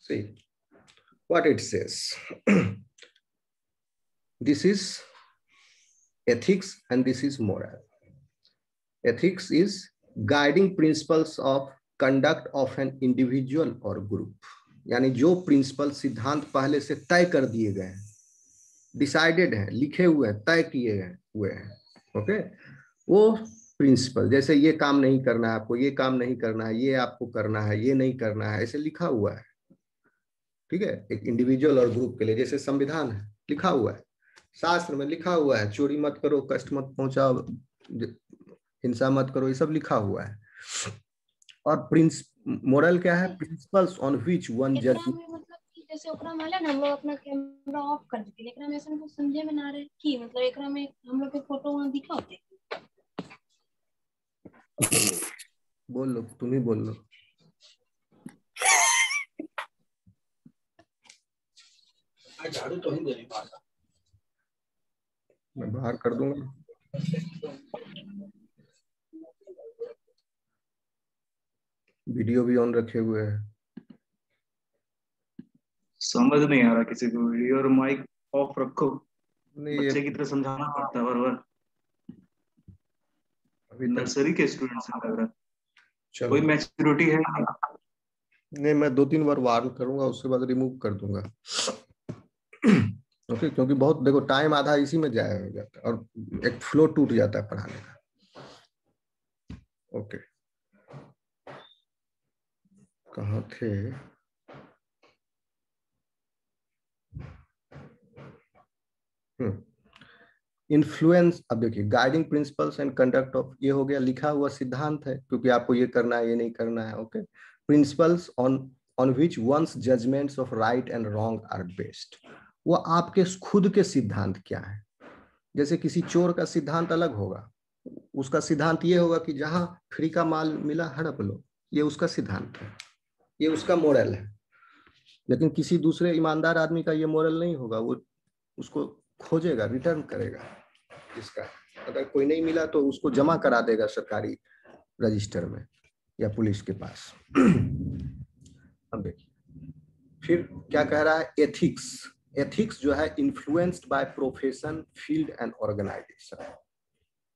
See what it says. This is ethics and this is moral. Ethics is guiding principles of conduct of an individual or group. यानी जो principal सिद्धांत पहले से तय कर दिए गए हैं, डिसाइडेड है, लिखे हुए हैं, तय किए हुए हैं, ओके, वो प्रिंसिपल, जैसे ये काम नहीं करना है आपको, ये काम नहीं करना है, ये आपको करना है, ये नहीं करना है, ऐसे लिखा हुआ है, ठीक है, एक इंडिविजुअल और ग्रुप के लिए। जैसे संविधान है, लिखा हुआ है, शास्त्र में लिखा हुआ है, चोरी मत करो, कष्ट मत पहुंचाओ, हिंसा मत करो, ये सब लिखा हुआ है। और मोरल क्या है? प्रिंसिपल्स ऑन व्हिच वन जज। जैसे ओकरा में ना हम लोग अपना कैमरा ऑफ कर देते, लेकिन हम ऐसा कुछ समझे में ना रहे कि मतलब एकरा में हम लोग के फोटो वहां दिखा होते। बोल लो, तुम ही बोल लो। झाड़ू तो ही देने वाला, मैं बाहर कर दूंगा। वीडियो भी ऑन रखे हुए हैं। समझ नहीं आ रहा किसी को, वीडियो और माइक ऑफ रखो। नहीं, बच्चे की तरह समझाना पड़ता है बार-बार। अभी नर्सरी के स्टूडेंट से लग रहा है, कोई चलो, मैच्योरिटी है नहीं, मैं 2-3 बार वार्न करूंगा, उसके बाद रिमूव कर दूंगा। ओके, क्योंकि बहुत देखो टाइम आधा इसी में जाया हो जाता है और एक फ्लो टूट जाता है पढ़ाने का। ओके, कहाँ थे? इन्फ्लुएंस। अब देखिए, guiding principles and conduct of, ये हो गया लिखा हुआ सिद्धांत है, क्योंकि आपको ये करना है, ये नहीं करना है। Okay, principles on which one's judgments of right and wrong are based. वो आपके खुद के सिद्धांत क्या है? जैसे किसी चोर का सिद्धांत अलग होगा, उसका सिद्धांत ये होगा कि जहां फ्री का माल मिला हड़प लो, ये उसका सिद्धांत है, ये उसका मोरल है। लेकिन किसी दूसरे ईमानदार आदमी का ये मोरल नहीं होगा, वो उसको खोजेगा, रिटर्न करेगा इसका, अगर कोई नहीं मिला तो उसको जमा करा देगा सरकारी रजिस्टर में या पुलिस के पास। अब देखिए फिर क्या कह रहा है, एथिक्स। एथिक्स जो है influenced by profession, field and organization.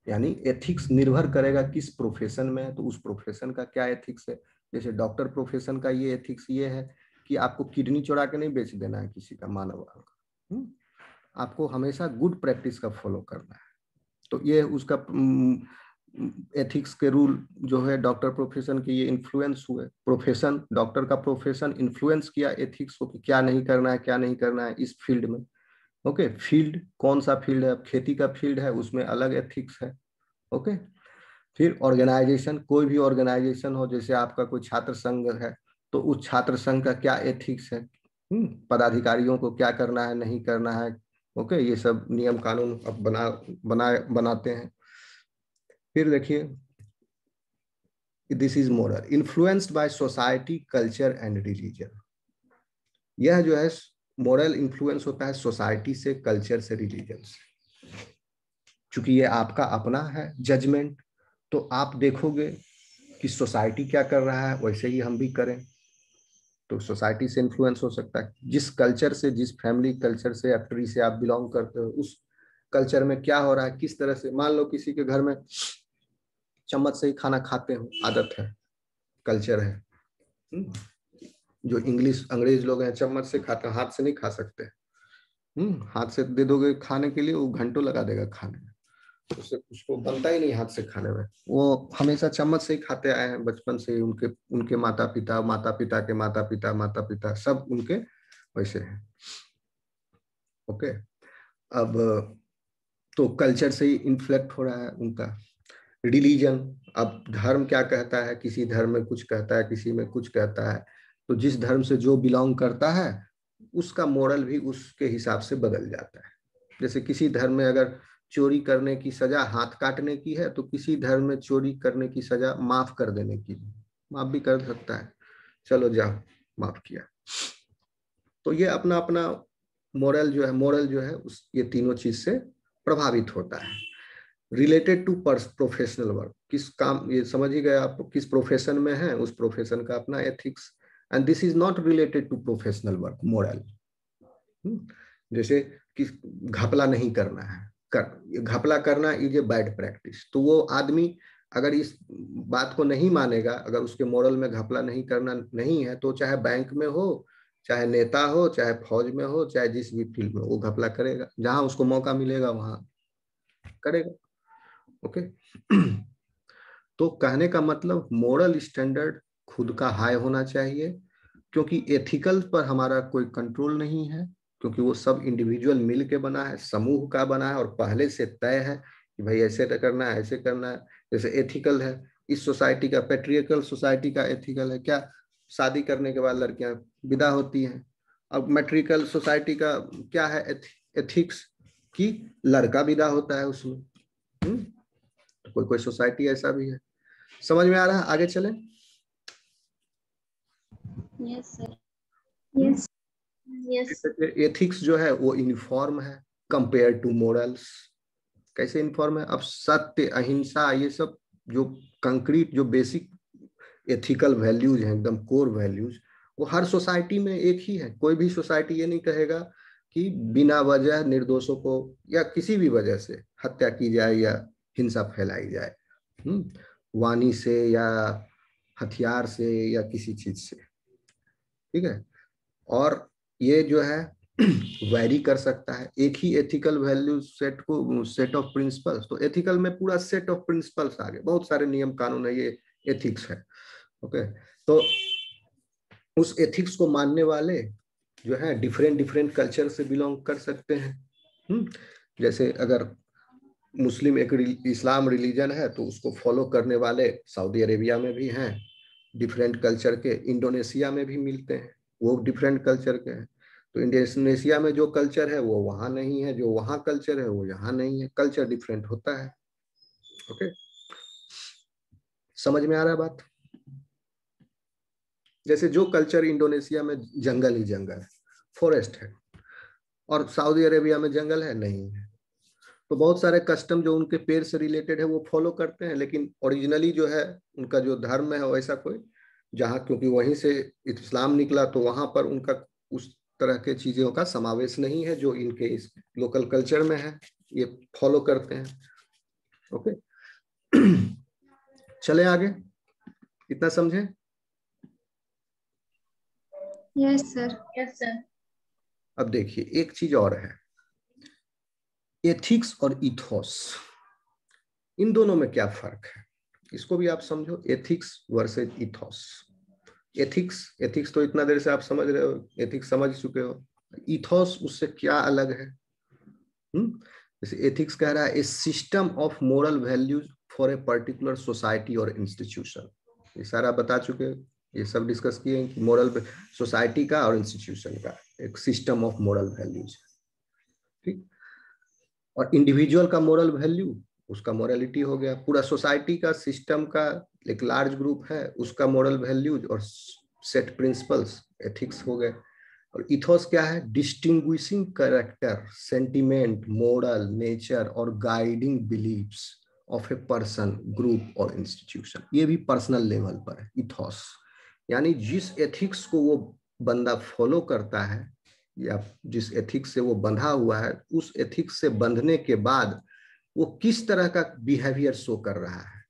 यानी एथिक्स निर्भर करेगा किस प्रोफेशन में है, तो उस प्रोफेशन का क्या एथिक्स है। जैसे डॉक्टर प्रोफेशन का ये एथिक्स ये है कि आपको किडनी चुरा के नहीं बेच देना है किसी का मानव अंग, आपको हमेशा गुड प्रैक्टिस का फॉलो करना है। तो ये उसका एथिक्स के रूल जो है डॉक्टर प्रोफेशन के, ये इन्फ्लुएंस हुए। प्रोफेशन, डॉक्टर का प्रोफेशन इन्फ्लुएंस किया एथिक्स को कि क्या नहीं करना है, क्या नहीं करना है इस फील्ड में। ओके, फील्ड कौन सा फील्ड है? खेती का फील्ड है, उसमें अलग एथिक्स है। ओके, फिर ऑर्गेनाइजेशन, कोई भी ऑर्गेनाइजेशन हो, जैसे आपका कोई छात्र संघ है तो उस छात्र संघ का क्या एथिक्स है, पदाधिकारियों को क्या करना है, नहीं करना है। ओके, ये सब नियम कानून अब बनाते हैं। फिर देखिए, this is moral, influenced by society, culture and religion. यह जो है मोरल इन्फ्लुएंस होता है सोसाइटी से, कल्चर से, रिलीजन से। चूंकि ये आपका अपना है जजमेंट, तो आप देखोगे कि सोसाइटी क्या कर रहा है, वैसे ही हम भी करें। तो सोसाइटी से इन्फ्लुएंस हो सकता है, जिस कल्चर से, जिस फैमिली कल्चर से या ट्री से आप बिलोंग करते हो, उस कल्चर में क्या हो रहा है, किस तरह से। मान लो किसी के घर में चम्मच से ही खाना खाते हो, आदत है, कल्चर है। जो इंग्लिश अंग्रेज लोग हैं चम्मच से खाते हैं, हाथ से नहीं खा सकते। हाथ से दे दोगे खाने के लिए, वो घंटों लगा देगा खाने में, उसको बनता ही नहीं हाथ से खाने में। वो हमेशा चम्मच से ही खाते आए हैं बचपन से ही। उनके माता पिता, माता पिता के माता पिता, माता पिता सब उनके वैसे हैं। ओके, अब तो कल्चर से ही इन्फ्लेक्ट हो रहा है उनका। रिलीजन, अब धर्म क्या कहता है, किसी धर्म में कुछ कहता है, किसी में कुछ कहता है। तो जिस धर्म से जो बिलोंग करता है उसका मोरल भी उसके हिसाब से बदल जाता है। जैसे किसी धर्म में अगर चोरी करने की सजा हाथ काटने की है, तो किसी धर्म में चोरी करने की सजा माफ कर देने की, माफ भी कर सकता है, चलो जाओ माफ किया। तो ये अपना अपना मोरल जो है उस ये तीनों चीज से प्रभावित होता है। रिलेटेड टू प्रोफेशनल वर्क, किस काम, ये समझ ही गए आप, किस प्रोफेशन में है उस प्रोफेशन का अपना ethics. And this is not related to professional work moral. जैसे कि घपला नहीं करना है, घपला करना इज ए बैड प्रैक्टिस, तो वो आदमी अगर इस बात को नहीं मानेगा, अगर उसके मोरल में घपला नहीं करना नहीं है, तो चाहे बैंक में हो, चाहे नेता हो, चाहे फौज में हो, चाहे जिस भी फील्ड में, वो घपला करेगा, जहां उसको मौका मिलेगा वहां करेगा। ओके तो कहने का मतलब मोरल स्टैंडर्ड खुद का हाई होना चाहिए, क्योंकि एथिकल पर हमारा कोई कंट्रोल नहीं है, क्योंकि वो सब इंडिविजुअल मिल के बना है, समूह का बना है, और पहले से तय है कि भाई ऐसे करना है, ऐसे करना है। जैसे एथिकल है इस सोसाइटी का, पेट्रियर्कल सोसाइटी का एथिकल है क्या, शादी करने के बाद लड़कियां विदा होती हैं। अब मैट्रिकल सोसाइटी का क्या है एथिक्स, कि लड़का विदा होता है उसमें। तो कोई कोई सोसाइटी ऐसा भी है। समझ में आ रहा है? आगे चलें। Yes sir. Yes yes. Ethics जो है वो यूनिफॉर्म है कंपेयर टू मोरल्स। कैसे यूनिफॉर्म है? अब सत्य, अहिंसा, ये सब जो कंक्रीट, जो बेसिक एथिकल वैल्यूज हैं, एकदम कोर वैल्यूज, वो हर सोसाइटी में एक ही है। कोई भी सोसाइटी ये नहीं कहेगा कि बिना वजह निर्दोषों को या किसी भी वजह से हत्या की जाए या हिंसा फैलाई जाए, वाणी से या हथियार से या किसी चीज से। ठीक है। और ये जो है वैरी कर सकता है, एक ही एथिकल वैल्यू सेट को, सेट ऑफ प्रिंसिपल्स, तो एथिकल में पूरा सेट ऑफ प्रिंसिपल्स आ गए, बहुत सारे नियम कानून है, ये एथिक्स है। ओके तो उस एथिक्स को मानने वाले जो है डिफरेंट डिफरेंट कल्चर से बिलोंग कर सकते हैं। जैसे अगर मुस्लिम एक इस्लाम रिलीजन है, तो उसको फॉलो करने वाले सऊदी अरेबिया में भी हैं, डिफरेंट कल्चर के। इंडोनेशिया में भी मिलते हैं, वो डिफरेंट कल्चर के हैं। तो इंडोनेशिया में जो कल्चर है वो वहां नहीं है, जो वहां कल्चर है वो यहाँ नहीं है, कल्चर डिफरेंट होता है। ओके समझ में आ रहा है बात? जैसे जो कल्चर इंडोनेशिया में जंगल ही जंगल है, फॉरेस्ट है, और सऊदी अरेबिया में जंगल है नहीं है, तो बहुत सारे कस्टम जो उनके पेड़ से रिलेटेड है वो फॉलो करते हैं, लेकिन ओरिजिनली जो है उनका जो धर्म है वैसा कोई, जहाँ क्योंकि वहीं से इस्लाम निकला, तो वहां पर उनका उस तरह के चीजों का समावेश नहीं है जो इनके इस लोकल कल्चर में है, ये फॉलो करते हैं। ओके चले आगे, इतना समझे? Yes sir. Yes sir. अब देखिए एक चीज और है, एथिक्स और इथोस, इन दोनों में क्या फर्क है, इसको भी आप समझो। Ethics versus ethos. एथिक्स तो इतना देर से आप समझ रहे हो, एथिक्स समझ चुके हो। इथोस उससे क्या अलग है? जैसे एथिक्स कह रहा है a system of moral values for a particular society और इंस्टीट्यूशन। ये सारा बता चुके हो, ये सब डिस्कस किए हैं कि मोरल सोसाइटी का और इंस्टीट्यूशन का एक सिस्टम ऑफ मोरल वैल्यूज। ठीक। और इंडिविजुअल का मोरल वैल्यू, उसका मोरालिटी हो गया। पूरा सोसाइटी का, सिस्टम का एक लार्ज ग्रुप है, उसका मोरल वैल्यूज और सेट प्रिंसिपल्स, एथिक्स हो गए। और इथोस क्या है? Distinguishing character, sentiment, moral nature और guiding believes of a person, group और इंस्टीट्यूशन। ये भी पर्सनल लेवल पर है इथोस, यानी जिस एथिक्स को वो बंदा फॉलो करता है या जिस एथिक्स से वो बंधा हुआ है, उस एथिक्स से बंधने के बाद वो किस तरह का बिहेवियर शो कर रहा है,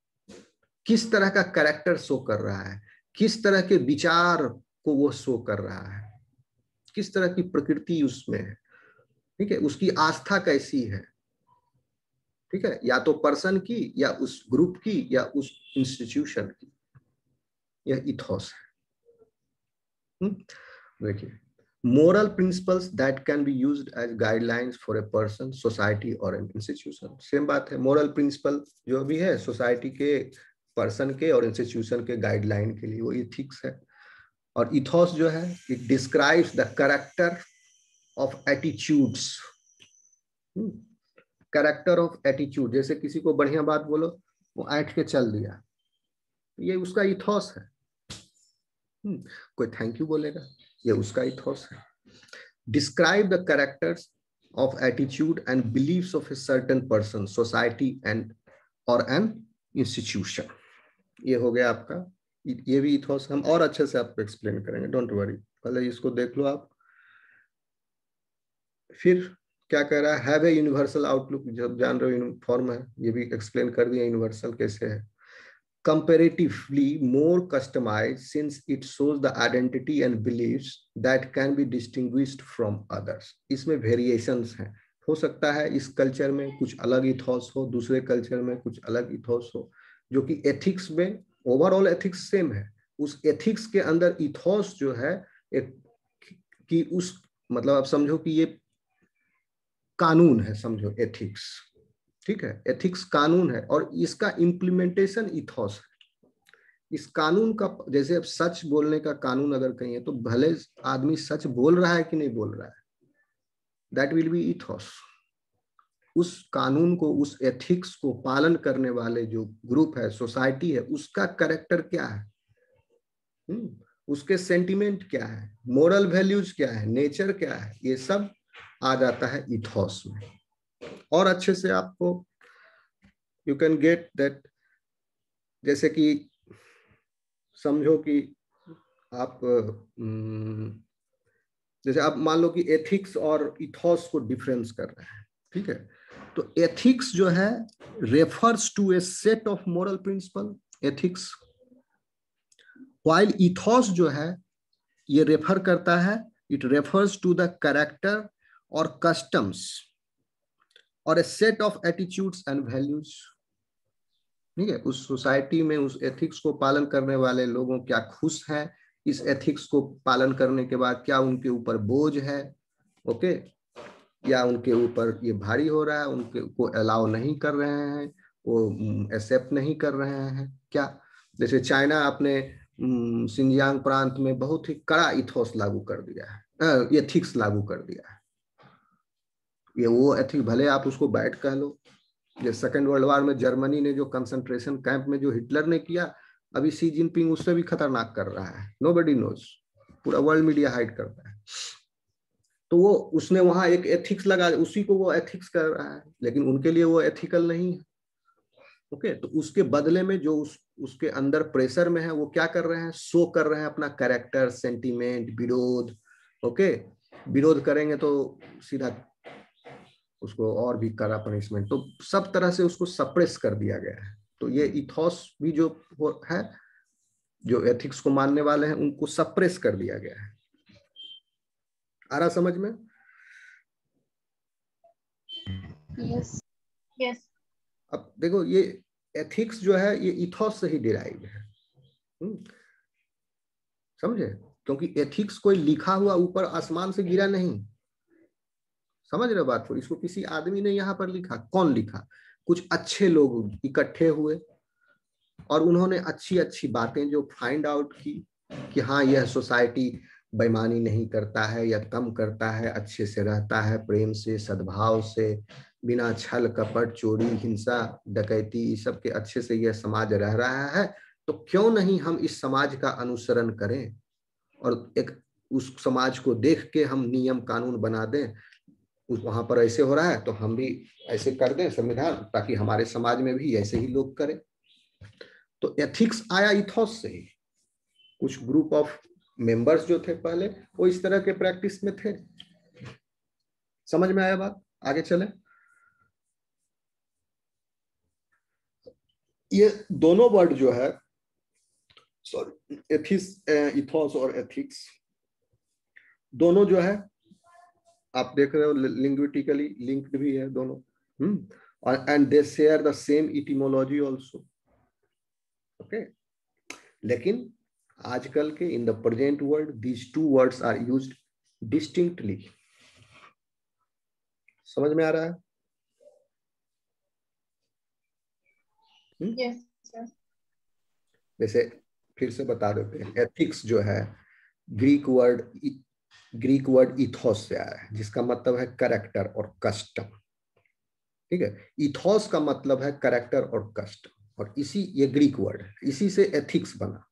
किस तरह का कैरेक्टर शो कर रहा है, किस तरह के विचार को वो शो कर रहा है, किस तरह की प्रकृति उसमें है। ठीक है, उसकी आस्था कैसी है। ठीक है, या तो पर्सन की, या उस ग्रुप की, या उस इंस्टीट्यूशन की। यह इथोस है। देखिए, moral principles that can be used as guidelines for a person, society or an institution। Same बात है, मोरल प्रिंसिपल जो भी है सोसाइटी के, पर्सन के और इंस्टीट्यूशन के गाइडलाइन के लिए, वो इथिक्स है। और इथोस जो है, it describes the character of attitudes. Character of attitude, जैसे किसी को बढ़िया बात बोलो, वो ऐठ के चल दिया, ये उसका इथोस है। कोई थैंक यू बोलेगा, ये उसका इथोस है। Describe the characters of attitude and beliefs of a certain person, society and or an institution। ये हो गया आपका ये भी इथोस हम और अच्छे से आपको एक्सप्लेन करेंगे, डोंट वरी, पहले इसको देख लो आप। फिर क्या कह रहा है, हैव ए यूनिवर्सल आउटलुक, जब जान रहे हो फॉर्म है, ये भी एक्सप्लेन कर दिया यूनिवर्सल कैसे है। comparatively more customized since it shows the identity and beliefs that can be distinguished from others। इसमें वेरिएशंस हैं, हो सकता है इस कल्चर में कुछ अलग इथॉस हो, दूसरे कल्चर में कुछ अलग इथॉस हो, जो कि एथिक्स में ओवरऑल एथिक्स सेम है, उस एथिक्स के अंदर इथॉस जो है एक कि उस मतलब आप समझो कि ये कानून है, समझो एथिक्स, ठीक है, एथिक्स कानून है और इसका इम्प्लीमेंटेशन इथॉस है। इस कानून का, जैसे अब सच बोलने का कानून अगर कहीं है तो भले आदमी सच बोल रहा है कि नहीं बोल रहा है, दैट विल बी इथॉस। उस कानून को, उस एथिक्स को पालन करने वाले जो ग्रुप है, सोसाइटी है, उसका कैरेक्टर क्या है, उसके सेंटिमेंट क्या है, मोरल वैल्यूज क्या है, नेचर क्या है, ये सब आ जाता है इथॉस में। और अच्छे से आपको यू कैन गेट दैट, जैसे कि समझो कि आप जैसे आप मान लो कि एथिक्स और इथॉस को डिफरेंस कर रहे हैं, ठीक है, तो एथिक्स जो है refers to a set of moral principle ethics, while ethos जो है ये रेफर करता है, it refers to the character और कस्टम्स और a set of attitudes and values. ठीक है, उस सोसाइटी में उस एथिक्स को पालन करने वाले लोगों क्या खुश हैं, इस एथिक्स को पालन करने के बाद क्या उनके ऊपर बोझ है, ओके, या उनके ऊपर ये भारी हो रहा है, उनके को अलाउ नहीं कर रहे हैं, वो एक्सेप्ट नहीं कर रहे हैं क्या। जैसे चाइना अपने सिंजियांग प्रांत में बहुत ही कड़ा इथोस लागू कर दिया है, एथिक्स लागू कर दिया है। ये वो एथिक्स भले आप उसको बैड कह लो, जैसे सेकेंड वर्ल्ड वॉर में जर्मनी ने जो कंसंट्रेशन कैंप में जो हिटलर ने किया, अभी सी जिनपिंग उससे भी खतरनाक कर रहा है, नोबडी नोज, पूरा वर्ल्ड मीडिया हाइड करता है। तो वो उसने वहां एक एथिक्स लगा, उसी को वो एथिक्स कर रहा है, लेकिन उनके लिए वो एथिकल नहीं है, ओके। तो उसके बदले में जो उसके अंदर प्रेशर में है, वो क्या कर रहे हैं, शो कर रहे हैं अपना कैरेक्टर, सेंटीमेंट, विरोध, ओके। विरोध करेंगे तो सीधा उसको और भी कड़ा पनिशमेंट, तो सब तरह से उसको सप्रेस कर दिया गया है। तो ये इथॉस भी जो है, जो एथिक्स को मानने वाले हैं, उनको सप्रेस कर दिया गया है। आ रहा समझ में? Yes yes. अब देखो, ये एथिक्स जो है ये इथॉस से ही डिराइव है, समझे, क्योंकि एथिक्स कोई लिखा हुआ ऊपर आसमान से गिरा नहीं, समझ रहे हो बात को, इसको किसी आदमी ने यहाँ पर लिखा, कौन लिखा, कुछ अच्छे लोग इकट्ठे हुए और उन्होंने अच्छी अच्छी बातें जो फाइंड आउट की कि हाँ यह सोसाइटी बेईमानी नहीं करता है या कम करता है, अच्छे से रहता है, प्रेम से, सद्भाव से, बिना छल कपट, चोरी, हिंसा, डकैती, सब के अच्छे से यह समाज रह रहा है, तो क्यों नहीं हम इस समाज का अनुसरण करें और एक उस समाज को देख के हम नियम कानून बना दें, उस वहां पर ऐसे हो रहा है तो हम भी ऐसे कर दें संविधान, ताकि हमारे समाज में भी ऐसे ही लोग करें। तो एथिक्स आया इथॉस से ही, कुछ ग्रुप ऑफ मेंबर्स जो थे पहले वो इस तरह के प्रैक्टिस में थे। समझ में आया बात? आगे चले। ये दोनों वर्ड जो है, सॉरी, एथिक्स, इथॉस और एथिक्स दोनों जो है आप देख रहे हो लिंग्विस्टिकली लिंक्ड भी है दोनों, और and they share the same etymology also, okay. लेकिन आजकल के in the present world these two words are used distinctly. समझ में आ रहा है? यस। जैसे फिर से बता देते हैं, एथिक्स जो है ग्रीक वर्ड इथोस से आया है, जिसका मतलब है कैरेक्टर और कस्टम, ठीक है। इथोस का मतलब है कैरेक्टर और कस्टम, और इसी ये ग्रीक वर्ड है, इसी से एथिक्स बना,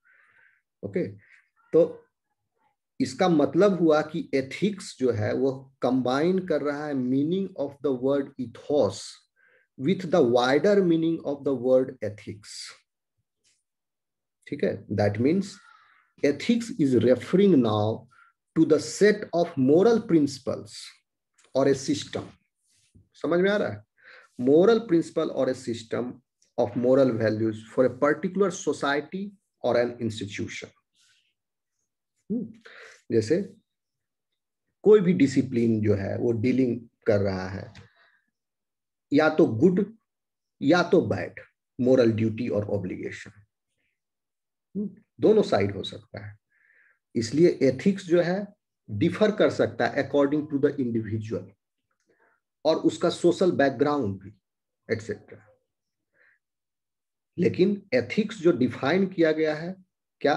ओके। तो इसका मतलब हुआ कि एथिक्स जो है वो कंबाइन कर रहा है meaning of the word ethos with the wider meaning of the word ethics, ठीक है, that means ethics is referring now to the set of moral principles और ए सिस्टम। समझ में आ रहा है? मोरल प्रिंसिपल और a system of moral values for a particular society or an institution। जैसे कोई भी डिसिप्लिन जो है वो डीलिंग कर रहा है या तो गुड या तो बैड, मोरल ड्यूटी और ऑब्लिगेशन, दोनों साइड हो सकता है। इसलिए एथिक्स जो है डिफर कर सकता है अकॉर्डिंग टू द इंडिविजुअल और उसका सोशल बैकग्राउंड भी एटसेट्रा। लेकिन एथिक्स जो डिफाइन किया गया है क्या,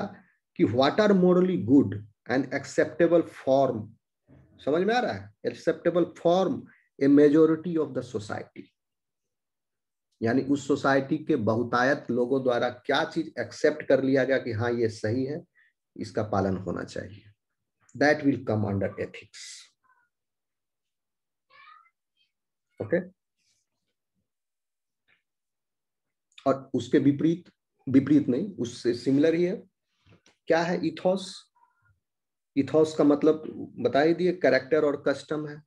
कि what are morally good and acceptable form, समझ में आ रहा है? Acceptable form a majority of the society, यानी उस सोसाइटी के बहुतायत लोगों द्वारा क्या चीज एक्सेप्ट कर लिया गया कि हाँ ये सही है, इसका पालन होना चाहिए, that will come under ethics. Okay, और उसके विपरीत, विपरीत नहीं, उससे सिमिलर ही है, क्या है इथोस? इथोस का मतलब बता ही दिए, कैरेक्टर और कस्टम है।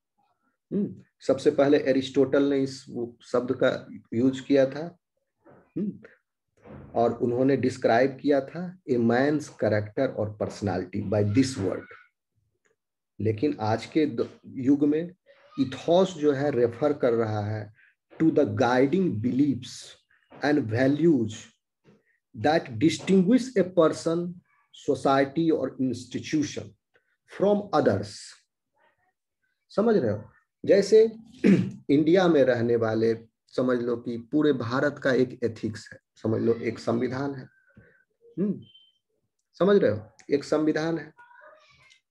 सबसे पहले एरिस्टोटल ने इस शब्द का यूज किया था और उन्होंने डिस्क्राइब किया था ए मैन्स कैरेक्टर और पर्सनालिटी बाय दिस वर्ड। लेकिन आज के युग में इथोस जो है रेफर कर रहा है to the guiding beliefs and values that distinguish a person, society or institution from others। समझ रहे हो? जैसे इंडिया में रहने वाले, समझ लो कि पूरे भारत का एक एथिक्स है, समझ लो एक संविधान है, समझ रहे हो? एक संविधान है।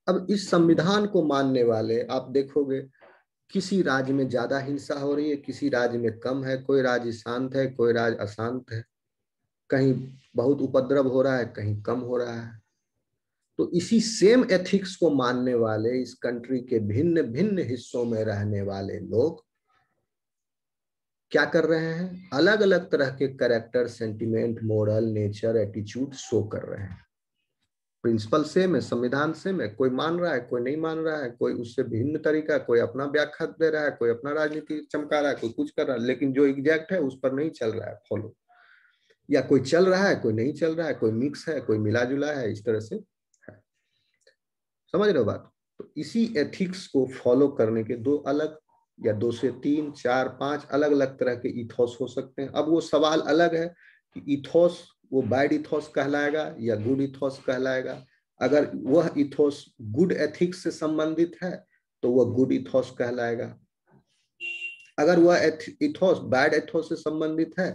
अब इस संविधान को मानने वाले आप देखोगे किसी राज्य में ज्यादा हिंसा हो रही है, किसी राज्य में कम है, कोई राज्य शांत है, कोई राज्य अशांत है, कहीं बहुत उपद्रव हो रहा है, कहीं कम हो रहा है। तो इसी सेम एथिक्स को मानने वाले इस कंट्री के भिन्न भिन्न हिस्सों में रहने वाले लोग क्या कर रहे हैं? अलग अलग तरह के character, sentiment, moral, nature, attitude show कर रहे हैं। प्रिंसिपल सेम है, संविधान सेम है, कोई मान रहा है, कोई नहीं मान रहा है, कोई उससे भिन्न तरीका, कोई अपना व्याख्या दे रहा है, कोई अपना राजनीति चमका रहा है, कोई कुछ कर रहा है, लेकिन जो एग्जैक्ट है उस पर नहीं चल रहा है फॉलो, या कोई चल रहा है, कोई नहीं चल रहा है, कोई मिक्स है, कोई मिला जुला है, इस तरह से है। समझ रहे हो बात? तो इसी एथिक्स को फॉलो करने के दो अलग या 2 से 3, 4, 5 अलग अलग तरह के इथोस हो सकते हैं। अब वो सवाल अलग है कि इथोस वो बैड इथोस कहलाएगा या गुड इथोस कहलाएगा। अगर वह इथोस गुड एथिक्स से संबंधित है तो वह गुड इथोस कहलाएगा, अगर वह इथोस बैड इथोस से संबंधित है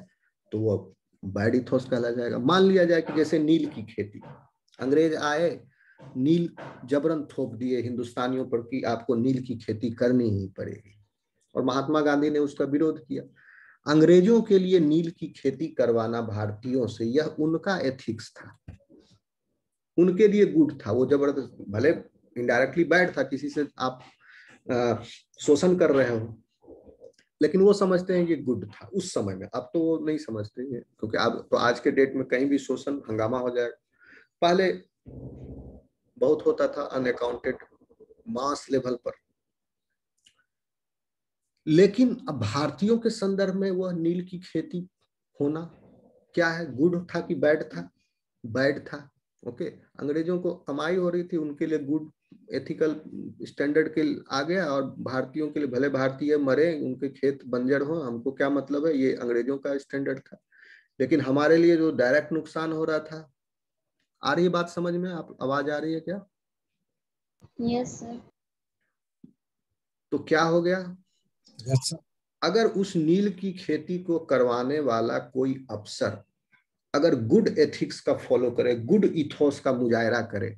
तो वह बैड इथोस कहला जाएगा। मान लिया जाए कि जैसे नील की खेती, अंग्रेज आए, नील जबरन थोप दिए हिंदुस्तानियों पर कि आपको नील की खेती करनी ही पड़ेगी, और महात्मा गांधी ने उसका विरोध किया। अंग्रेजों के लिए नील की खेती करवाना भारतीयों से, यह उनका एथिक्स था, उनके लिए गुड था। वो जबरदस्त, भले इनडायरेक्टली बैड था, किसी से आप शोषण कर रहे हो, लेकिन वो समझते हैं कि गुड था उस समय में। अब तो वो नहीं समझते हैं, क्योंकि अब तो आज के डेट में कहीं भी शोषण हंगामा हो जाएगा। पहले बहुत होता था अनअकाउंटेड मास लेवल पर, लेकिन अब भारतीयों के संदर्भ में वह नील की खेती होना क्या है, गुड था कि बैड था? बैड था। ओके, अंग्रेजों को कमाई हो रही थी, उनके लिए गुड एथिकल स्टैंडर्ड के आ गया, और भारतीयों के लिए भले भारतीय मरे, उनके खेत बंजर हो, हमको क्या मतलब है, ये अंग्रेजों का स्टैंडर्ड था। लेकिन हमारे लिए जो डायरेक्ट नुकसान हो रहा था, आ रही है बात समझ में? आप आवाज आ रही है क्या? Yes sir. तो क्या हो गया? Yes sir. अगर उस नील की खेती को करवाने वाला कोई अफसर अगर गुड एथिक्स का फॉलो करे, गुड इथोस का मुजाहरा करे,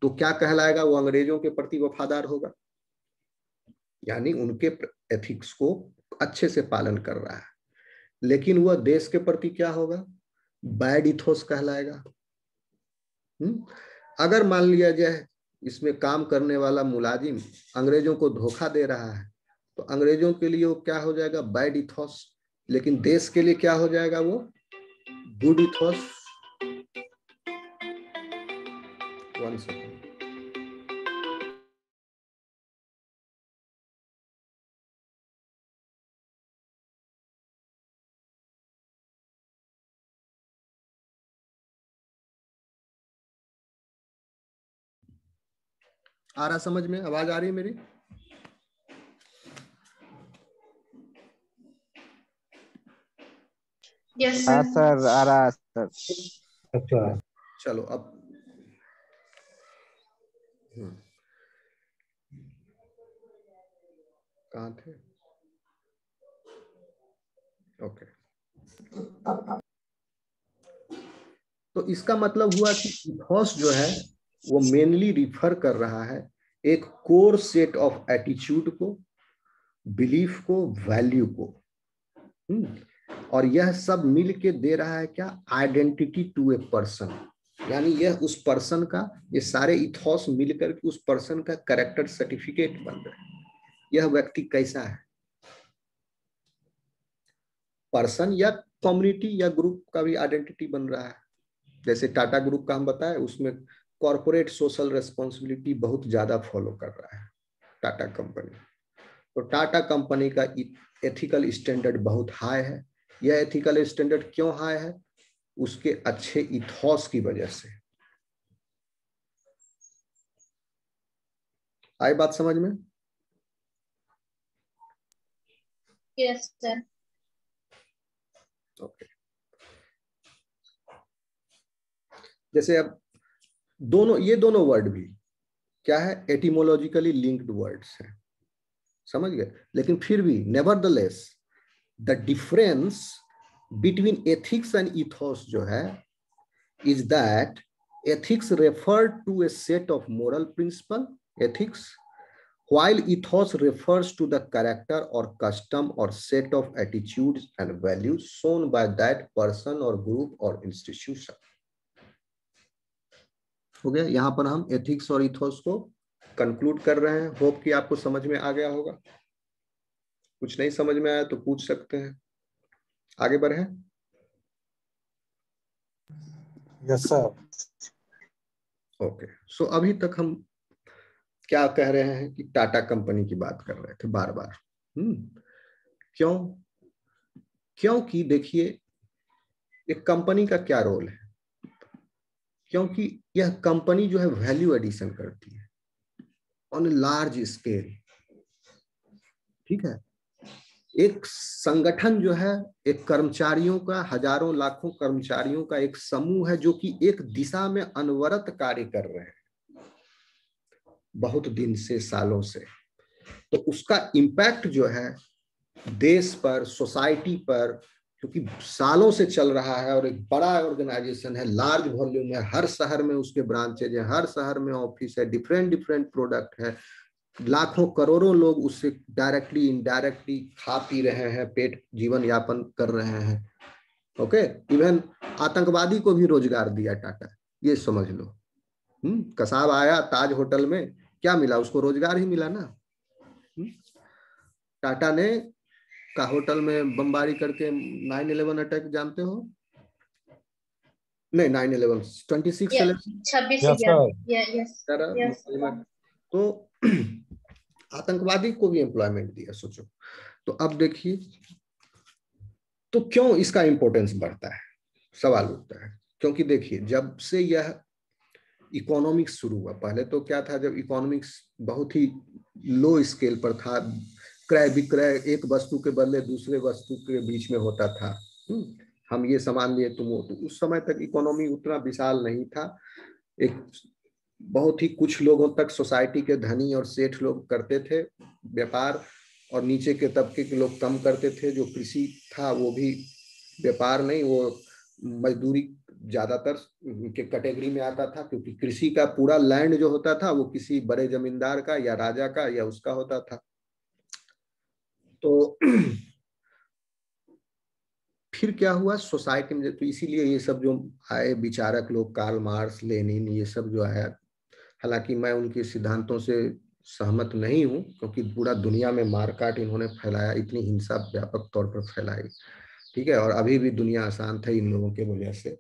तो क्या कहलाएगा? वो अंग्रेजों के प्रति वफादार होगा, यानी उनके एथिक्स को अच्छे से पालन कर रहा है। लेकिन वह देश के प्रति क्या होगा? बैड इथोस कहलाएगा। अगर मान लिया जाए इसमें काम करने वाला मुलाजिम अंग्रेजों को धोखा दे रहा है, तो अंग्रेजों के लिए वो क्या हो जाएगा? Bad ethos. लेकिन देश के लिए क्या हो जाएगा? वो गुड इथोस। 1 सेकंड। आ रहा समझ में? आवाज आ रही है मेरी? यस हाँ सर। सर, आ रहा है सर। अच्छा, चलो अब कहाँ थे? ओके, तो इसका मतलब हुआ कि इथॉस जो है वो मेनली रिफर कर रहा है एक कोर सेट ऑफ एटीट्यूड को, बिलीफ को, वैल्यू को। और यह सब मिल के दे रहा है क्या? Identity to a person. यानी यह उस पर्सन का, ये सारे इथॉस मिलकर के उस पर्सन का कैरेक्टर सर्टिफिकेट बन रहे हैं। यह व्यक्ति कैसा है, पर्सन या कम्युनिटी या ग्रुप का भी आइडेंटिटी बन रहा है। जैसे टाटा ग्रुप का हम बताए, उसमें कॉर्पोरेट सोशल रेस्पॉन्सिबिलिटी बहुत ज्यादा फॉलो कर रहा है टाटा कंपनी। तो टाटा कंपनी का एथिकल स्टैंडर्ड बहुत हाई है। यह एथिकल स्टैंडर्ड क्यों हाई है? उसके अच्छे इथॉस की वजह से। आई बात समझ में? Yes sir. ओके, जैसे अब ये दोनों वर्ड भी क्या है? एटिमोलॉजिकली लिंक्ड वर्ड्स हैं, समझ गए? लेकिन फिर भी nevertheless the difference between ethics and ethos जो है is that ethics refer to a set of moral principle, ethics, while ethos refers to the character or custom or set of attitudes and values shown by that person or group or institution. हो गया? यहां पर हम ethics और ethos को conclude कर रहे हैं। होप कि आपको समझ में आ गया होगा। कुछ नहीं समझ में आया तो पूछ सकते हैं। आगे बढ़े। Yes sir. ओके, सो अभी तक हम क्या कह रहे हैं कि टाटा कंपनी की बात कर रहे थे बार बार। क्यों? क्योंकि देखिए एक कंपनी का क्या रोल है, क्योंकि यह कंपनी जो है वैल्यू एडिशन करती है ऑन ए लार्ज स्केल। ठीक है, एक संगठन जो है एक कर्मचारियों का, हजारों लाखों कर्मचारियों का एक समूह है जो कि एक दिशा में अनवरत कार्य कर रहे हैं बहुत दिन से, सालों से। तो उसका इम्पैक्ट जो है देश पर, सोसाइटी पर, क्योंकि सालों से चल रहा है और एक बड़ा ऑर्गेनाइजेशन है, लार्ज वॉल्यूम है, हर शहर में उसके ब्रांचेज है, हर शहर में ऑफिस है, डिफरेंट डिफरेंट प्रोडक्ट है, लाखों करोड़ों लोग उससे डायरेक्टली इनडायरेक्टली खा पी रहे हैं, पेट जीवन यापन कर रहे हैं। ओके, इवन आतंकवादी को भी रोजगार दिया टाटा, ये समझ लो। कसाब आया ताज होटल में, क्या मिला उसको? रोजगार ही मिला ना। टाटा ने का होटल में बमबारी करके 9/11 अटैक जानते हो? नहीं, 9/11 26 तो आतंकवादी को भी एम्प्लॉयमेंट दिया, सोचो। तो अब देखिए, तो क्यों इसका इंपॉर्टेंस बढ़ता है? सवाल उठता है। क्योंकि देखिए जब से यह इकोनॉमिक्स शुरू हुआ, पहले तो क्या था, जब इकोनॉमिक्स बहुत ही लो स्केल पर था, क्रय विक्रय एक वस्तु के बदले दूसरे वस्तु के बीच में होता था। हम ये सामान लिए तुम वो, तो उस समय तक इकोनॉमी उतना विशाल नहीं था। एक बहुत ही कुछ लोगों तक सोसाइटी के धनी और सेठ लोग करते थे व्यापार, और नीचे के तबके के लोग कम करते थे। जो कृषि था वो भी व्यापार नहीं, वो मजदूरी ज्यादातर के कैटेगरी में आता था, क्योंकि कृषि का पूरा लैंड जो होता था वो किसी बड़े जमींदार का या राजा का या उसका होता था। तो फिर क्या हुआ सोसाइटी में? तो इसीलिए ये सब जो आए विचारक लोग, कार्ल मार्क्स, लेनिन, ये सब जो आया, हालांकि मैं उनके सिद्धांतों से सहमत नहीं हूं, क्योंकि पूरा दुनिया में मारकाट इन्होंने फैलाया, इतनी हिंसा व्यापक तौर पर फैलाई। ठीक है, और अभी भी दुनिया अशांत है इन लोगों के वजह से।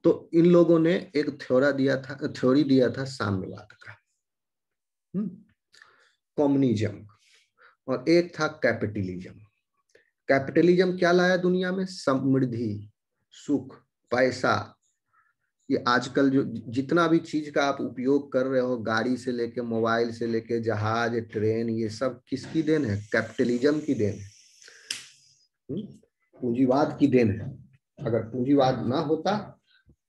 तो इन लोगों ने एक थ्योरी दिया था साम्यवाद का, कम्युनिज्म, और एक था कैपिटलिज्म। कैपिटलिज्म क्या लाया दुनिया में? समृद्धि, सुख, पैसा। ये आजकल जो जितना भी चीज का आप उपयोग कर रहे हो, गाड़ी से लेके मोबाइल से लेके जहाज, ट्रेन, ये सब किसकी देन है? कैपिटलिज्म की देन है, पूंजीवाद की देन है। अगर पूंजीवाद ना होता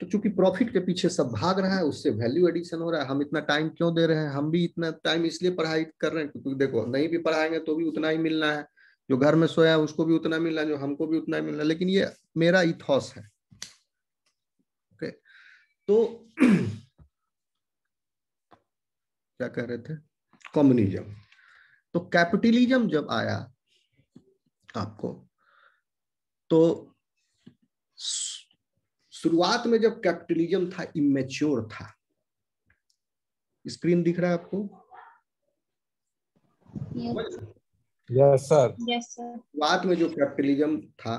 तो चूंकि प्रॉफिट के पीछे सब भाग रहा है, उससे वैल्यू एडिशन हो रहा है। हम इतना टाइम क्यों दे रहे हैं? हम भी इतना टाइम इसलिए पढ़ाई कर रहे हैं क्योंकि देखो, नहीं भी पढ़ाएंगे तो भी उतना ही मिलना है, जो घर में सोया है उसको भी उतना मिलना है, जो हमको भी उतना ही मिलना है। लेकिन ये मेरा इथॉस है। ओके, तो क्या कह रहे थे? कम्युनिज्म। तो कैपिटलिज्म जब आया आपको, तो शुरुआत में जब कैपिटलिज्म था, इमेच्योर था। स्क्रीन दिख रहा है आपको? Yes sir. शुरुआत में जो कैपिटलिज्म था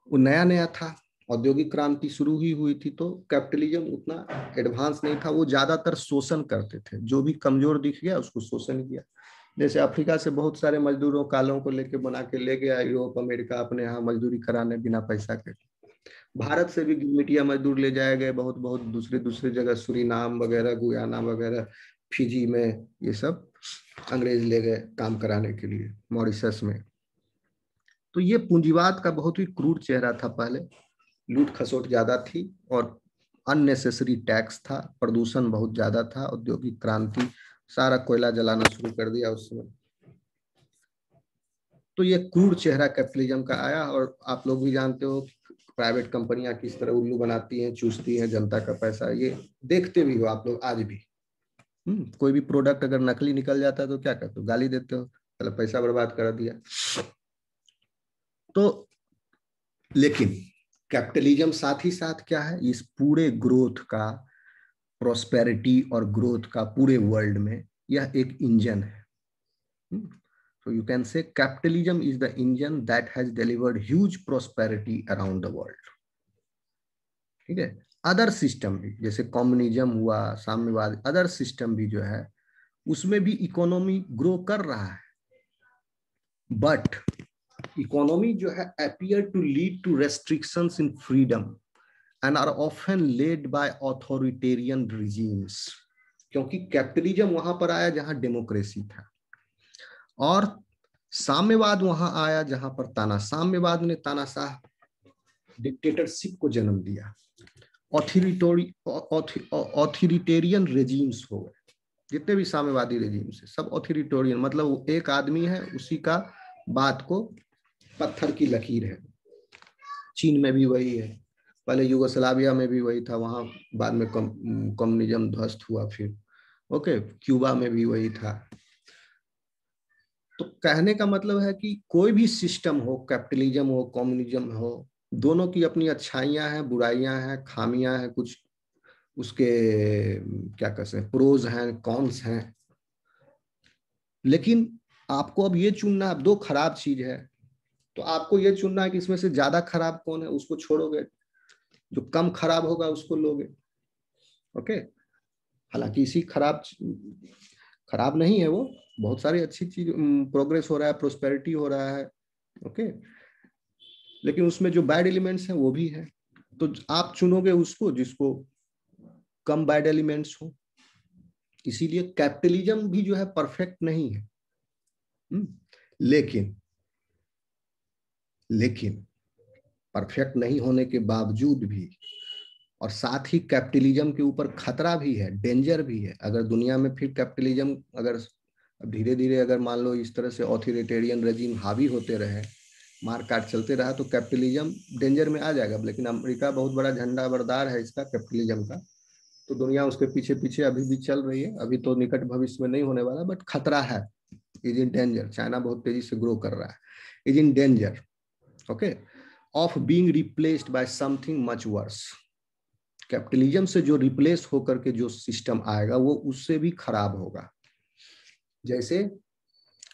वो नया नया था, औद्योगिक क्रांति शुरू ही हुई थी, तो कैपिटलिज्म उतना एडवांस नहीं था। वो ज्यादातर शोषण करते थे, जो भी कमजोर दिख गया उसको शोषण किया। जैसे अफ्रीका से बहुत सारे मजदूरों कालों को लेके बना के ले गया यूरोप अमेरिका, अपने यहाँ मजदूरी कराने बिना पैसा के। भारत से भी गिरमिटिया मजदूर ले जाए गए बहुत बहुत दूसरे दूसरे जगह, सूरीनाम वगैरह, गुयाना वगैरह, फिजी में, ये सब अंग्रेज ले गए काम कराने के लिए, मॉरिशस में। तो ये पूंजीवाद का बहुत ही क्रूर चेहरा था। पहले लूट खसोट ज्यादा थी और अननेसेसरी टैक्स था, प्रदूषण बहुत ज्यादा था, औद्योगिक क्रांति, सारा कोयला जलाना शुरू कर दिया उस समय। तो ये क्रूर चेहरा कैपिटलिज्म का आया। और आप लोग भी जानते हो प्राइवेट कंपनियां किस तरह उल्लू बनाती हैं, चूसती हैं जनता का पैसा। ये देखते भी हो आप लोग आज भी। कोई भी प्रोडक्ट अगर नकली निकल जाता है तो क्या करते हो? गाली देते हो, चलो पैसा बर्बाद कर दिया। तो लेकिन कैपिटलिज्म साथ ही साथ क्या है? इस पूरे ग्रोथ का, प्रोस्पेरिटी और ग्रोथ का पूरे वर्ल्ड में यह एक इंजन है। So you can say capitalism is the engine that has delivered huge prosperity around the world. ठीक है? अदर सिस्टम भी जैसे कम्युनिज्म हुआ, साम्यवाद, अदर सिस्टम भी जो है उसमें भी इकोनॉमी ग्रो कर रहा है, बट इकोनॉमी जो है appear to lead to restrictions in freedom and are often led by authoritarian regimes. क्योंकि कैपिटलिज्म वहां पर आया जहां डेमोक्रेसी था, और साम्यवाद वहां आया जहां पर साम्यवाद ने तानाशाह डिक्टेटरशिप को जन्म दिया। ऑथोरिटेरियन रेजिम्स हो गए जितने भी साम्यवादी रेजिम्स है, सब ऑथोरिटेरियन, मतलब वो एक आदमी है, उसी का बात को पत्थर की लकीर है। चीन में भी वही है, पहले युगोस्लाविया में भी वही था, वहां बाद में कम्युनिज्म ध्वस्त हुआ फिर। ओके, क्यूबा में भी वही था। तो कहने का मतलब है कि कोई भी सिस्टम हो, कैपिटलिज्म हो, कम्युनिज्म हो, दोनों की अपनी अच्छाइयां हैं, बुराइयां हैं, खामियां हैं, कुछ उसके क्या कहते हैं, प्रोज हैं, कॉन्स हैं। लेकिन आपको अब ये चुनना, अब दो खराब चीज है तो आपको ये चुनना है कि इसमें से ज्यादा खराब कौन है, उसको छोड़ोगे, जो कम खराब होगा उसको लोगे। ओके, हालांकि इसी खराब नहीं है वो, बहुत सारी अच्छी चीज, प्रोग्रेस हो रहा है, प्रोस्पेरिटी हो रहा है। ओके, लेकिन उसमें जो बैड एलिमेंट्स हैं वो भी है, तो आप चुनोगे उसको जिसको कम बैड एलिमेंट्स हो। इसीलिए कैपिटलिज्म भी जो है परफेक्ट नहीं है, लेकिन परफेक्ट नहीं होने के बावजूद भी, और साथ ही कैपिटलिज्म के ऊपर खतरा भी है, डेंजर भी है। अगर दुनिया में फिर कैपिटलिज्म अगर धीरे धीरे अगर मान लो इस तरह से ऑथोरिटेरियन रेजिम हावी होते रहे, मार काट चलते रहा, तो कैपिटलिज्म डेंजर में आ जाएगा। लेकिन अमेरिका बहुत बड़ा झंडा बरदार है इसका, कैपिटलिज्म का, तो दुनिया उसके पीछे पीछे अभी भी चल रही है। अभी तो निकट भविष्य में नहीं होने वाला, बट खतरा है, इज इन डेंजर। चाइना बहुत तेजी से ग्रो कर रहा है, is in danger, okay, of being replaced by something much worse. Capitalism से जो रिप्लेस होकर के जो सिस्टम आएगा वो उससे भी खराब होगा। जैसे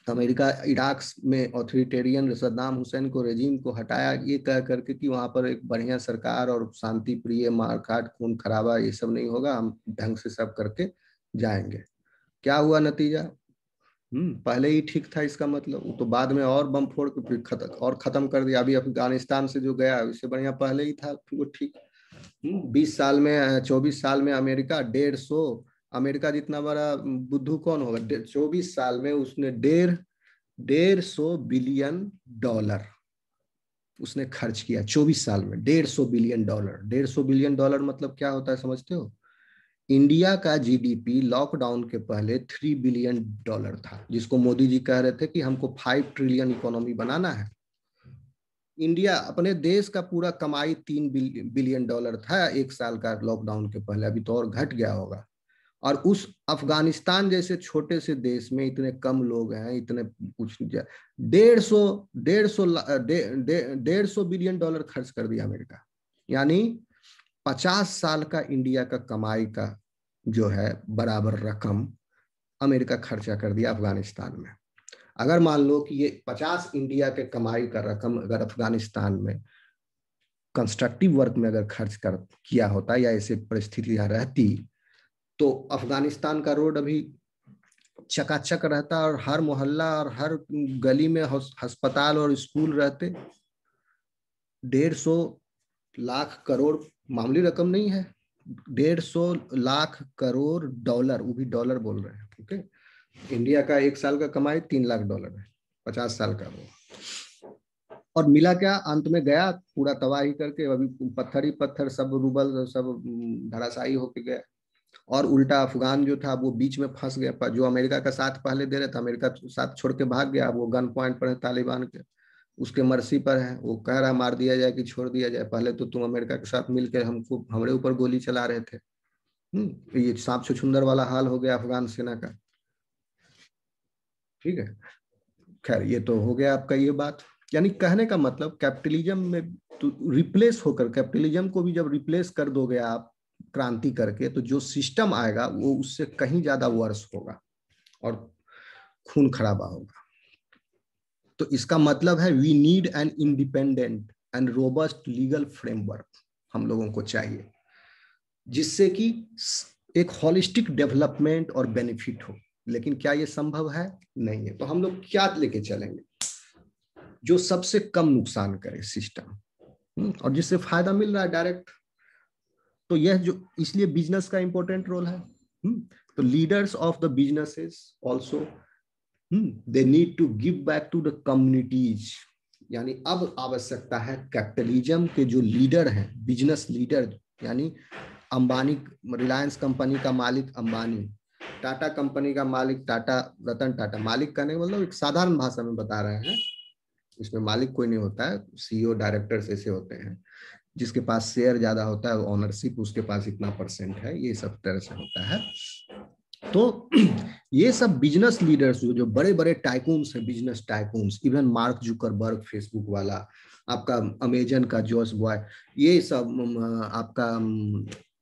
अमेरिका इराक में ऑथोरिटेरियन सद्दाम हुसैन को रेजिम को हटाया, ये कह करके कि वहां पर एक बढ़िया सरकार और शांति प्रिय, मारकाट खून खराबा ये सब नहीं होगा, हम ढंग से सब करके जाएंगे। क्या हुआ नतीजा? पहले ही ठीक था इसका मतलब, वो तो बाद में और बम फोड़ के फिर खत्म कर दिया। अभी अफगानिस्तान से जो गया उससे बढ़िया पहले ही था वो ठीक। 20 साल में 24 साल में अमेरिका 150, अमेरिका जितना बड़ा बुद्धू कौन होगा, 24 साल में उसने 150 बिलियन डॉलर उसने खर्च किया 24 साल में। 150 बिलियन डॉलर। 150 बिलियन डॉलर मतलब क्या होता है समझते हो? इंडिया का जीडीपी लॉकडाउन के पहले 3 बिलियन डॉलर था, जिसको मोदी जी कह रहे थे कि हमको 5 ट्रिलियन इकोनॉमी बनाना है। इंडिया अपने देश का पूरा कमाई 3 बिलियन डॉलर था एक साल का लॉकडाउन के पहले, अभी तो और घट गया होगा। और उस अफगानिस्तान जैसे छोटे से देश में इतने कम लोग हैं, इतने कुछ 150 बिलियन डॉलर खर्च कर दिया अमेरिका। यानी 50 साल का इंडिया का कमाई का जो है बराबर रकम अमेरिका खर्चा कर दिया अफगानिस्तान में। अगर मान लो कि ये 50 इंडिया के कमाई का रकम अगर अफगानिस्तान में कंस्ट्रक्टिव वर्क में अगर खर्च कर किया होता या ऐसे परिस्थितियां रहती, तो अफगानिस्तान का रोड अभी चकाचक रहता और हर मोहल्ला और हर गली में अस्पताल और स्कूल रहते। 150 लाख करोड़ मामूली रकम नहीं है। 150 लाख करोड़ डॉलर, वो भी डॉलर बोल रहे हैं, ओके। इंडिया का एक साल का कमाई 3 लाख डॉलर है, 50 साल का वो। और मिला क्या? अंत में गया पूरा तबाही करके, अभी पत्थर ही पत्थर, सब रूबल सब धराशायी होके गया। और उल्टा अफगान जो था वो बीच में फंस गया, जो अमेरिका का साथ पहले दे रहा था, अमेरिका साथ छोड़ के भाग गया। वो गन पॉइंट पर है तालिबान के, उसके मर्जी पर है, वो कह रहा मार दिया जाए कि छोड़ दिया जाए। पहले तो तुम अमेरिका के साथ मिलकर हमको हमारे ऊपर गोली चला रहे थे। ये सांप छुछुंदर वाला हाल हो गया अफगान सेना का। ठीक है, खैर ये तो हो गया आपका ये बात। यानी कहने का मतलब कैपिटलिज्म में तो रिप्लेस होकर, कैपिटलिज्म को भी जब रिप्लेस कर दोगे आप क्रांति करके, तो जो सिस्टम आएगा वो उससे कहीं ज्यादा वर्स होगा और खून खराबा होगा। तो इसका मतलब है we need an independent and robust legal framework, हम लोगों को चाहिए, जिससे कि एक होलिस्टिक डेवलपमेंट और बेनिफिट हो। लेकिन क्या ये संभव है? नहीं है। तो हम लोग क्या लेके चलेंगे जो सबसे कम नुकसान करे सिस्टम और जिससे फायदा मिल रहा है डायरेक्ट। तो यह जो, इसलिए बिजनेस का इंपॉर्टेंट रोल है। तो leaders of the businesses also they need to give back to the communities. यानी अब आवश्यकता है कैपिटलिज्म के जो लीडर हैं, बिजनेस लीडर, यानी अंबानी, रिलायंस कंपनी का मालिक अंबानी, टाटा कंपनी का मालिक टाटा, रतन टाटा। मालिक कहने का मतलब एक साधारण भाषा में बता रहे हैं, इसमें मालिक कोई नहीं होता है, सीईओ डायरेक्टर्स ऐसे होते हैं, जिसके पास शेयर ज्यादा होता है, ओनरशिप उसके पास इतना % है, ये सब तरह से होता है। तो ये सब बिजनेस लीडर्स जो बड़े बड़े टाइकून्स हैं, business tycoons, even mark Zuckerberg Facebook वाला, आपका अमेजन का जॉस बॉय, ये सब आपका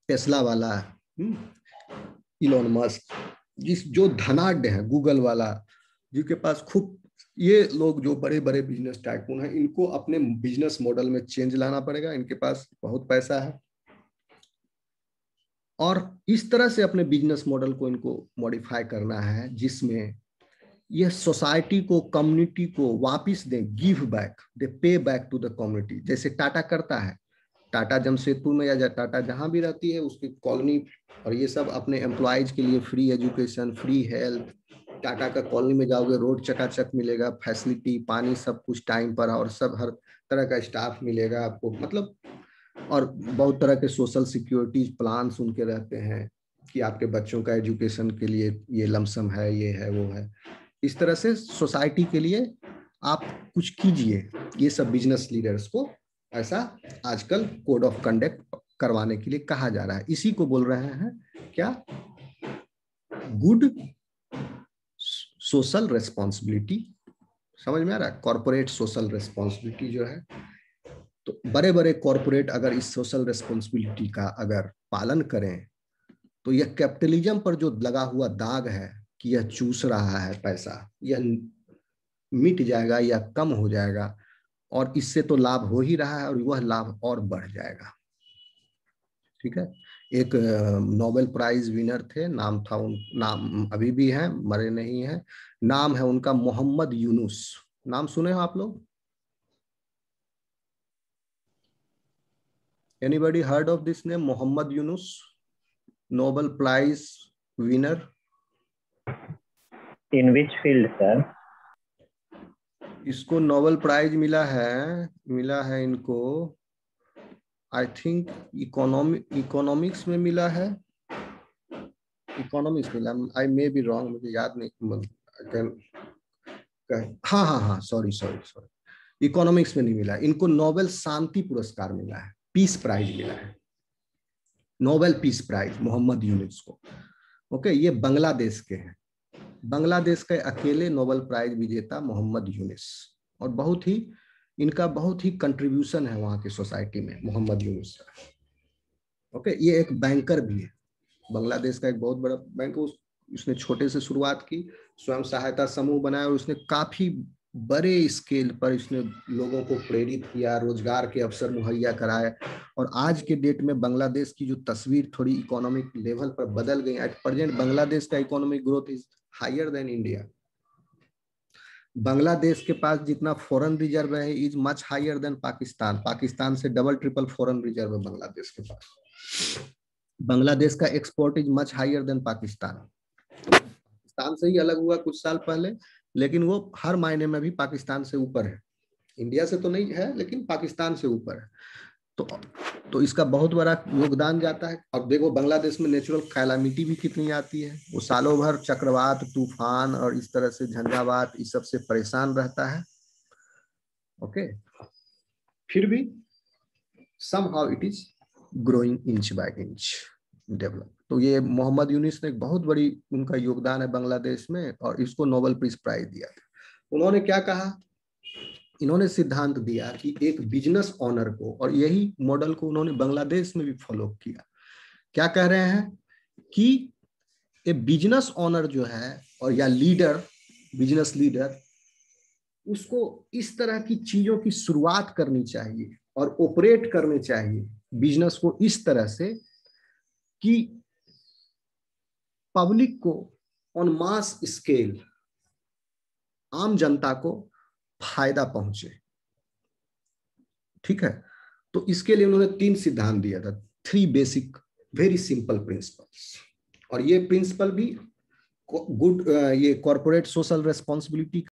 टेस्ला वाला, इलॉन मस्क, जो धनाढ्य है, गूगल वाला, जिनके पास खूब, ये लोग जो बड़े बड़े बिजनेस टाइकून हैं, इनको अपने बिजनेस मॉडल में चेंज लाना पड़ेगा। इनके पास बहुत पैसा है और इस तरह से अपने बिजनेस मॉडल को इनको मॉडिफाई करना है जिसमें यह सोसाइटी को, कम्युनिटी को वापस दे, गिव बैक, दे पे बैक टू द कम्युनिटी, जैसे टाटा करता है। टाटा जमशेदपुर में या टाटा जहां भी रहती है उसकी कॉलोनी और ये सब अपने एम्प्लॉयज के लिए free education, free health, Tata का कॉलोनी में जाओगे रोड चकाचक मिलेगा, फैसिलिटी, पानी, सब कुछ टाइम पर, और सब हर तरह का स्टाफ मिलेगा आपको, मतलब, और बहुत तरह के सोशल सिक्योरिटी प्लान्स उनके रहते हैं कि आपके बच्चों का एजुकेशन के लिए ये लमसम है, ये है, वो है। इस तरह से सोसाइटी के लिए आप कुछ कीजिए। ये सब बिजनेस लीडर्स को ऐसा आजकल कोड ऑफ कंडक्ट करवाने के लिए कहा जा रहा है। इसी को बोल रहे हैं क्या? Good social responsibility. समझ में आ रहा है? कॉर्पोरेट सोशल रेस्पॉन्सिबिलिटी जो है, तो बड़े बड़े कॉर्पोरेट अगर इस सोशल रेस्पॉन्सिबिलिटी का अगर पालन करें, तो यह कैपिटलिज्म पर जो लगा हुआ दाग है कि यह चूस रहा है पैसा, यह मिट जाएगा या कम हो जाएगा, और इससे तो लाभ हो ही रहा है और वह लाभ और बढ़ जाएगा। ठीक है। एक नोबेल प्राइज विनर थे, नाम था नाम अभी भी है, मरे नहीं है, नाम है उनका मोहम्मद यूनुस। नाम सुने हो आप लोग? Anybody heard of this name, Muhammad Yunus, Nobel prize winner? In which field, sir? इसको नोबेल प्राइज मिला है इनको, आई थिंक इकोनॉमिक्स में मिला है, इकोनॉमिक्स मिला, आई मे बी रॉन्ग, मुझे याद नहीं, हाँ, सॉरी, इकोनॉमिक्स में नहीं मिला इनको, नोबेल शांति पुरस्कार मिला है, पीस प्राइज मिला है, Nobel peace prize Muhammad Yunus को। ओके, ये बांग्लादेश के हैं, बांग्लादेश के अकेले नोबेल प्राइज विजेता मोहम्मद यूनुस, और इनका बहुत ही कंट्रीब्यूशन है वहां की सोसाइटी में, मोहम्मद यूनुस का। ओके, ये एक बैंकर भी है, बांग्लादेश का एक बहुत बड़ा बैंक, उसने छोटे से शुरुआत की, स्वयं सहायता समूह बनाया, और उसने काफी बड़े स्केल पर इसने लोगों को प्रेरित किया, रोजगार के अवसर मुहैया कराए, और आज के डेट में बांग्लादेश की जो तस्वीर थोड़ी इकोनॉमिक लेवल पर बदल गई। एट प्रेजेंट बांग्लादेश का economic growth is higher than India. Bangladesh के पास जितना फॉरेन रिजर्व है is much higher than Pakistan, Pakistan से डबल ट्रिपल फॉरेन रिजर्व है बांग्लादेश के पास। बांग्लादेश का export is much higher than Pakistan, Pakistan से ही अलग हुआ कुछ साल पहले, लेकिन वो हर मायने में भी पाकिस्तान से ऊपर है, इंडिया से तो नहीं है लेकिन पाकिस्तान से ऊपर है। तो इसका बहुत बड़ा योगदान जाता है। अब देखो बांग्लादेश में नेचुरल कैलामिटी भी कितनी आती है, वो सालों भर चक्रवात, तूफान और इस तरह से झंझावात इस सब से परेशान रहता है। ओके, फिर भी somehow it is growing inch by inch develop. तो ये मोहम्मद यूनुस ने एक बहुत बड़ी उनका योगदान है बांग्लादेश में, और इसको नोबेल पीस प्राइज दिया था। उन्होंने क्या कहा, इन्होंने सिद्धांत दिया कि एक बिजनेस ऑनर को, और यही मॉडल को उन्होंने बांग्लादेश में भी फॉलो किया। क्या कह रहे हैं कि ए बिजनेस ऑनर जो है, और या लीडर, बिजनेस लीडर, उसको इस तरह की चीजों की शुरुआत करनी चाहिए और ऑपरेट करने चाहिए बिजनेस को इस तरह से कि पब्लिक को ऑन मास स्केल, आम जनता को फायदा पहुंचे। ठीक है, तो इसके लिए उन्होंने 3 सिद्धांत दिया था, 3 बेसिक वेरी सिंपल प्रिंसिपल्स, और ये प्रिंसिपल भी गुड, ये कॉर्पोरेट सोशल रेस्पॉन्सिबिलिटी